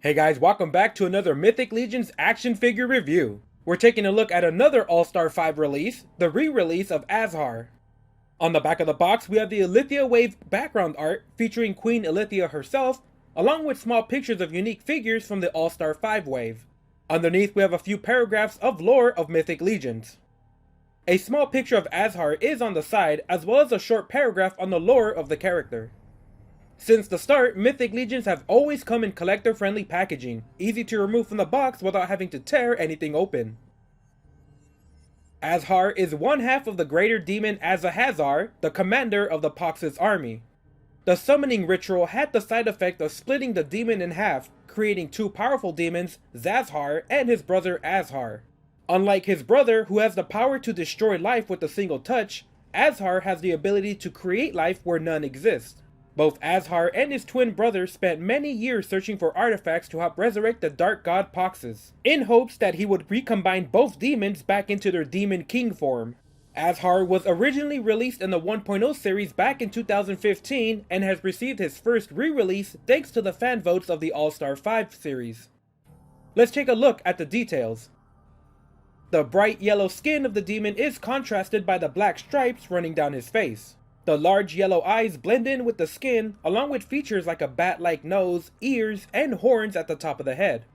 Hey guys, welcome back to another Mythic Legions action figure review. We're taking a look at another All-Star 5 release, the re-release of Azhar. On the back of the box, we have the Ilithia Wave background art featuring Queen Ilithia herself, along with small pictures of unique figures from the All-Star 5 wave. Underneath, we have a few paragraphs of lore of Mythic Legions. A small picture of Azhar is on the side, as well as a short paragraph on the lore of the character. Since the start, Mythic Legions have always come in collector-friendly packaging, easy to remove from the box without having to tear anything open. Azhar is one half of the greater demon Azahazzar, the commander of the Poxxus army. The summoning ritual had the side effect of splitting the demon in half, creating two powerful demons, Zazhar and his brother Azhar. Unlike his brother, who has the power to destroy life with a single touch, Azhar has the ability to create life where none exists. Both Azhar and his twin brother spent many years searching for artifacts to help resurrect the dark god Poxxus, in hopes that he would recombine both demons back into their demon king form. Azhar was originally released in the 1.0 series back in 2015 and has received his first re-release thanks to the fan votes of the All-Star 5 series. Let's take a look at the details. The bright yellow skin of the demon is contrasted by the black stripes running down his face. The large yellow eyes blend in with the skin, along with features like a bat-like nose, ears, and horns at the top of the head.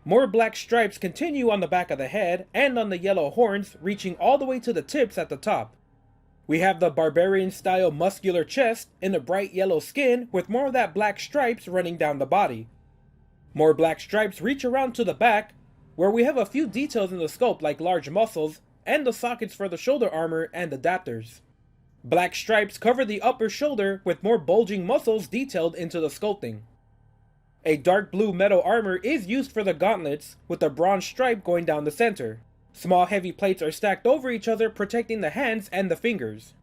More black stripes continue on the back of the head, and on the yellow horns, reaching all the way to the tips at the top. We have the barbarian-style muscular chest in the bright yellow skin, with more of that black stripes running down the body. More black stripes reach around to the back, where we have a few details in the sculpt like large muscles, and the sockets for the shoulder armor and adapters. Black stripes cover the upper shoulder with more bulging muscles detailed into the sculpting. A dark blue metal armor is used for the gauntlets, with a bronze stripe going down the center. Small heavy plates are stacked over each other, protecting the hands and the fingers.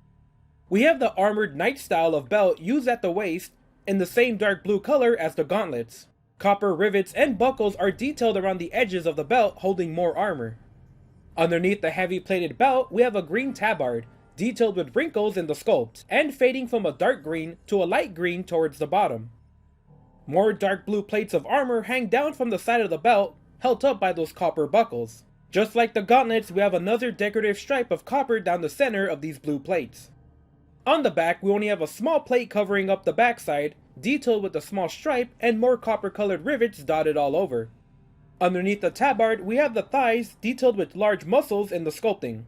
We have the armored knight style of belt used at the waist, in the same dark blue color as the gauntlets. Copper rivets and buckles are detailed around the edges of the belt, holding more armor. Underneath the heavy plated belt, we have a green tabard, detailed with wrinkles in the sculpt, and fading from a dark green to a light green towards the bottom. More dark blue plates of armor hang down from the side of the belt, held up by those copper buckles. Just like the gauntlets, we have another decorative stripe of copper down the center of these blue plates. On the back, we only have a small plate covering up the backside, detailed with a small stripe and more copper-colored rivets dotted all over. Underneath the tabard, we have the thighs, detailed with large muscles in the sculpting.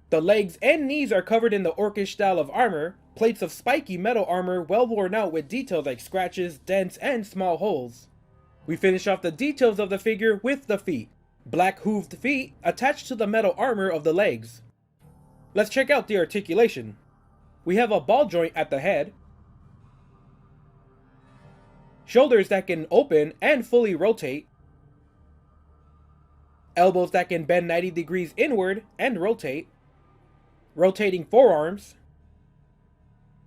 The legs and knees are covered in the orcish style of armor, plates of spiky metal armor well worn out with details like scratches, dents, and small holes. We finish off the details of the figure with the feet. Black hooved feet attached to the metal armor of the legs. Let's check out the articulation. We have a ball joint at the head, shoulders that can open and fully rotate, elbows that can bend 90 degrees inward and rotate, rotating forearms,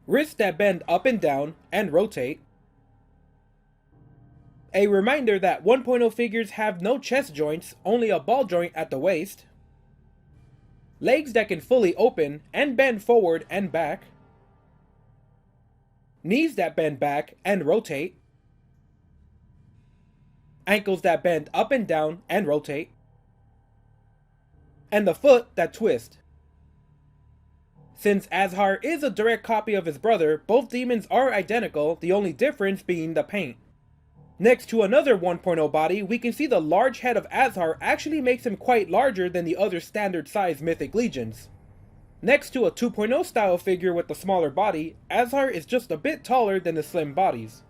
wrists that bend up and down and rotate. A reminder that 1.0 figures have no chest joints, only a ball joint at the waist. Legs that can fully open and bend forward and back. Knees that bend back and rotate. Ankles that bend up and down and rotate. And the foot that twists. Since Azhar is a direct copy of his brother, both demons are identical, the only difference being the paint. Next to another 1.0 body, we can see the large head of Azhar actually makes him quite larger than the other standard size Mythic Legions. Next to a 2.0 style figure with the smaller body, Azhar is just a bit taller than the slim bodies.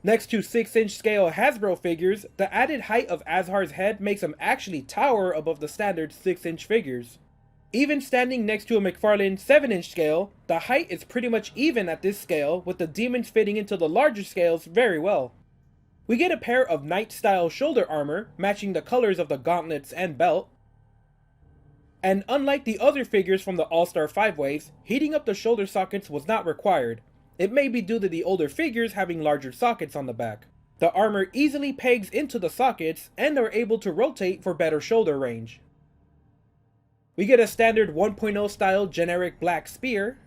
Next to 6-inch scale Hasbro figures, the added height of Azhar's head makes him actually tower above the standard 6-inch figures. Even standing next to a McFarlane 7-inch scale, the height is pretty much even at this scale, with the demons fitting into the larger scales very well. We get a pair of knight-style shoulder armor, matching the colors of the gauntlets and belt. And unlike the other figures from the All-Star 5 waves, heating up the shoulder sockets was not required. It may be due to the older figures having larger sockets on the back. The armor easily pegs into the sockets, and are able to rotate for better shoulder range. We get a standard 1.0 style generic black spear,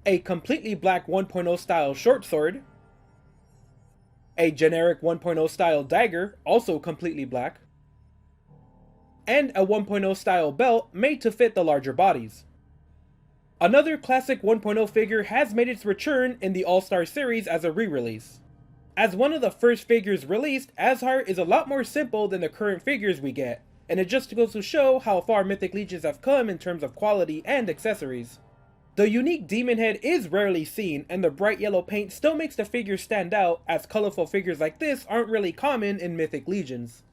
a completely black 1.0 style short sword, a generic 1.0 style dagger, also completely black, and a 1.0 style belt made to fit the larger bodies. Another classic 1.0 figure has made its return in the All-Star series as a re-release. As one of the first figures released, Azhar is a lot more simple than the current figures we get, and it just goes to show how far Mythic Legions have come in terms of quality and accessories. The unique demon head is rarely seen, and the bright yellow paint still makes the figure stand out, as colorful figures like this aren't really common in Mythic Legions.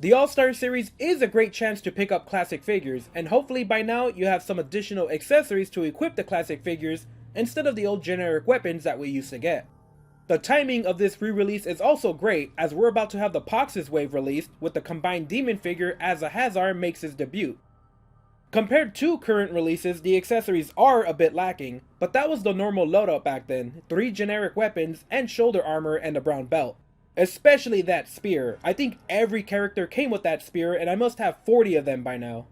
The All-Star series is a great chance to pick up classic figures, and hopefully by now you have some additional accessories to equip the classic figures instead of the old generic weapons that we used to get. The timing of this re-release is also great, as we're about to have the Poxxus wave released, with the combined demon figure Azahazzar makes his debut. Compared to current releases, the accessories are a bit lacking, but that was the normal loadout back then, 3 generic weapons and shoulder armor and a brown belt. Especially that spear. I think every character came with that spear, and I must have 40 of them by now.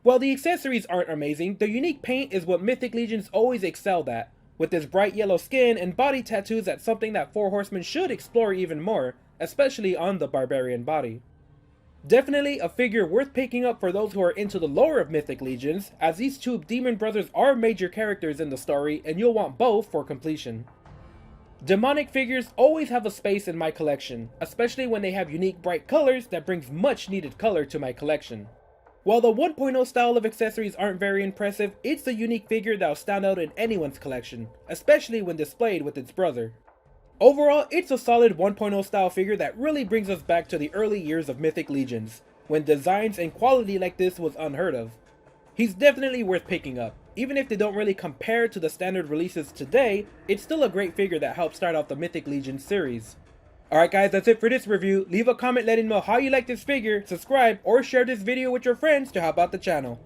While the accessories aren't amazing, the unique paint is what Mythic Legions always excelled at. With this bright yellow skin and body tattoos, that's something that 4 Horsemen should explore even more, especially on the barbarian body. Definitely a figure worth picking up for those who are into the lore of Mythic Legions, as these two demon brothers are major characters in the story, and you'll want both for completion. Demonic figures always have a space in my collection, especially when they have unique bright colors that brings much needed color to my collection. While the 1.0 style of accessories aren't very impressive, it's a unique figure that'll stand out in anyone's collection, especially when displayed with its brother. Overall, it's a solid 1.0 style figure that really brings us back to the early years of Mythic Legions, when designs and quality like this was unheard of. He's definitely worth picking up. Even if they don't really compare to the standard releases today, it's still a great figure that helps start off the Mythic Legions series. Alright guys, that's it for this review. Leave a comment letting me know how you like this figure, subscribe, or share this video with your friends to help out the channel.